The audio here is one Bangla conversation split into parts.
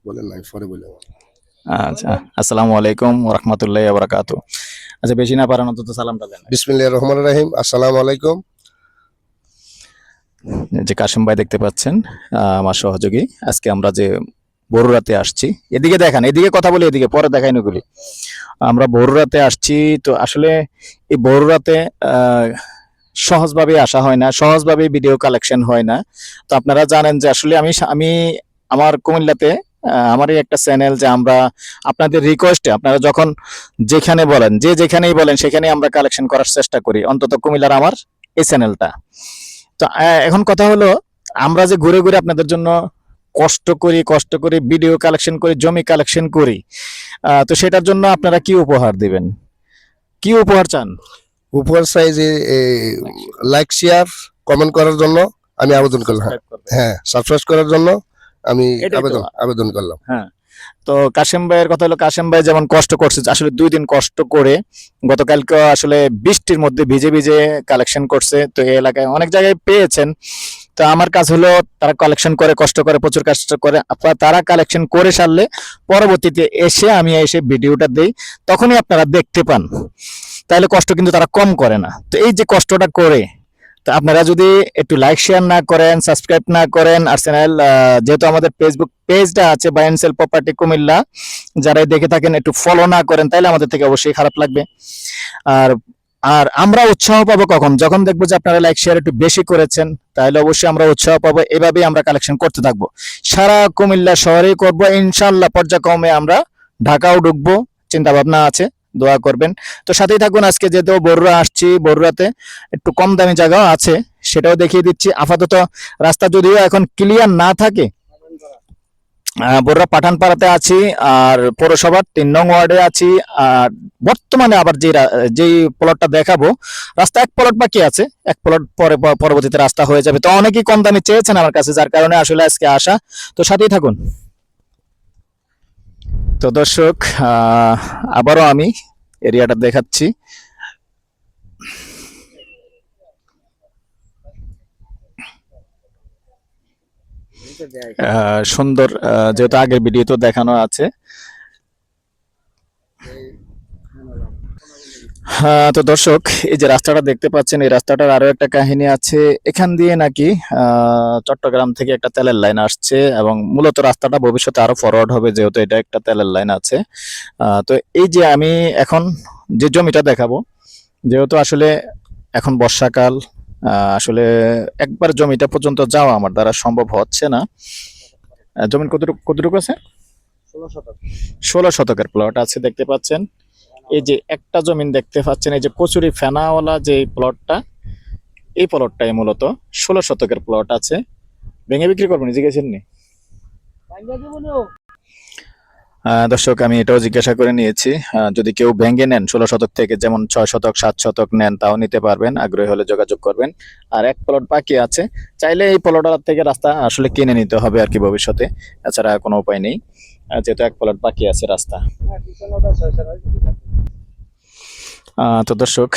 বলেন নাই পরে বললাম। আচ্ছা, আসসালামু আলাইকুম ওয়া রাহমাতুল্লাহি ওয়া বারাকাতুহু। আচ্ছা, বেশি না পারেন অন্তত সালামটা দেন। বিসমিল্লাহির রহমানির রহিম। আসসালামু আলাইকুম। যে কাশেম ভাই দেখতে পাচ্ছেন, আমার সহযোগী। আজকে আমরা যে বড়ুরাতে আসছি, এদিকে দেখান, এদিকে কথা বলি, এদিকে পরে দেখাই নগুলি। আমরা বড়ুরাতে আসছি, তো আসলে এই বড়ুরাতে সহজভাবে আসা হয় না, সহজভাবে ভিডিও কালেকশন হয় না। তো আপনারা জানেন যে আসলে আমি আমার কুমিল্লাতে আমারই একটা চ্যানেল, যে আমরা আপনাদের রিকোয়েস্টে আপনারা যখন যেখানে বলেন, যে যেখানেই বলেন সেখানেই আমরা কালেকশন করার চেষ্টা করি, অন্তত কুমিল্লার আমার এই চ্যানেলটা। তো এখন কথা হলো, আমরা যে ঘুরে ঘুরে আপনাদের জন্য কষ্ট করি ভিডিও কালেকশন করি, জমি কালেকশন করি, তো সেটার জন্য আপনারা কি উপহার দিবেন, কি উপহার চান? উপর সাইজে লাইক শেয়ার কমেন্ট করার জন্য আমি আবেদন করলাম। সাবস্ক্রাইব করবেন। হ্যাঁ, সাবস্ক্রাইব করার জন্য আমি এটাই তো। আবেদন করলাম। হ্যাঁ, তো কাশেম ভাইয়ের কথা হলো, কাশেম ভাই যেমন কষ্ট করছে, আসলে 2 দিন কষ্ট করে গতকালকে আসলে বৃষ্টির মধ্যে ভিজে ভিজে কালেকশন করছে। তো এই এলাকায় অনেক জায়গায় পেয়েছেন। তো আমার কাজ হলো, তারা কালেকশন করে, কষ্ট করে, প্রচুর কষ্ট করে, তারা কালেকশন করে সারলে পরবর্তীতে আমি এসে ভিডিওটা দেই, তখনই আপনারা দেখতে পান। তাহলে কষ্ট কিন্তু তারা কম করে না। তো এই যে কষ্টটা করে, তো আপনারা যদি একটু লাইক শেয়ার না করেন, সাবস্ক্রাইব না করেন, আর চ্যানেল যেহেতু আমাদের ফেসবুক পেজটা আছে buy and sell property Comilla, যারাই দেখে থাকেন একটু ফলো না করেন, তাহলে আমাদের থেকে অবশ্যই খারাপ লাগবে। আর আর আমরা উৎসাহ পাবো কখন? যখন দেখবো যে আপনারা লাইক শেয়ার একটু বেশি করেছেন, তাহলে অবশ্যই আমরা উৎসাহ পাবো। এভাবেই আমরা কালেকশন করতে থাকবো, সারা কুমিল্লা শহরেই করবো ইনশাল্লাহ। পর্যায়ক্রমে আমরা ঢাকাও ঢুকবো, চিন্তা ভাবনা আছে, দোয়া করবেন। তো সাথেই থাকুন। আজকে যেহেতু বড়ুরা আসছি, বড়ুরাতে একটু কম দামি জায়গাও আছে, সেটাও দেখিয়ে দিচ্ছি। আপাতত রাস্তা যদিও এখন ক্লিয়ার না থাকে, বড়ুরা পাঠানপাড়াতে আছি, আর পৌরসভার 3 নং ওয়ার্ডে আছি। আর বর্তমানে আবার যেই প্লটটা দেখাবো, রাস্তা 1 প্লট বাকি আছে, 1 প্লট পরে পরবর্তীতে রাস্তা হয়ে যাবে। তো অনেকেই কম দামে চেয়েছেন আমার কাছে, যার কারণে আসলে আজকে আসা। তো সাথেই থাকুন। তো দর্শক, আবারও আমি এরিয়াটা দেখাচ্ছি। সুন্দর, যেহেতু আগের ভিডিওতে দেখানো আছে। হ্যাঁ, তো দর্শক, এই যে রাস্তাটা দেখতে পাচ্ছেন, এই রাস্তাটার আরো একটা কাহিনী আছে। এখান দিয়ে নাকি চট্টগ্রাম থেকে একটা তেলের লাইন আসছে, এবং মূলত রাস্তাটা ভবিষ্যতে আরো ফরওয়ার্ড হবে, যেহেতু এটা একটা তেলের লাইন আছে। তো এই যে আমি এখন যে জমিটা দেখাবো, যেহেতু আসলে এখন বর্ষাকাল, আসলে একবার জমিটা পর্যন্ত যাওয়া আমার দ্বারা সম্ভব হচ্ছে না। জমি কতটুকু কতটুকু আছে? 16 শতকের প্লট আছে, দেখতে পাচ্ছেন। এই যে একটা জমিন দেখতে পাচ্ছেন, এই যে কচুরি ফেনাওয়ালা যে প্লটটা, এই প্লটটাই মূলত 16 শতকের প্লট আছে। ভেঙে বিক্রি করবেন, জিজ্ঞেসেন নি? দর্শক, আমি এটাও জিজ্ঞাসা করে নিয়েছি, যদি কেউ ভেঙে নেন 16 শতক থেকে, যেমন 6 শতক 7 শতক নেন, তাও নিতে পারবেন, আগ্রহী হলে যোগাযোগ করবেন। আর 1 প্লট বাকি আছে, চাইলে এই প্লটটার থেকে রাস্তা আসলে কিনে নিতে হবে আর কি ভবিষ্যতে, এছাড়া কোনো উপায় নেই, যেহেতু 1 প্লট বাকি আছে রাস্তা। তো দর্শক,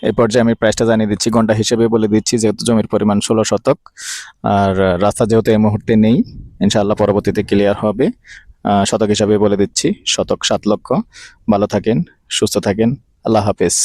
এই পর্যায়ে আমি প্রাইসটা জানিয়ে দিচ্ছি, ঘন্টা হিসেবে বলে দিচ্ছি, যেহেতু জমির পরিমাণ 16 শতক, আর রাস্তা যেহেতু এই মুহূর্তে নেই, ইনশাআল্লাহ পরবর্তীতে ক্লিয়ার হবে। শতক হিসাবে বলে দিচ্ছি, শতক 7 লক্ষ। ভালো থাকেন, সুস্থ থাকেন, আল্লাহ হাফেজ।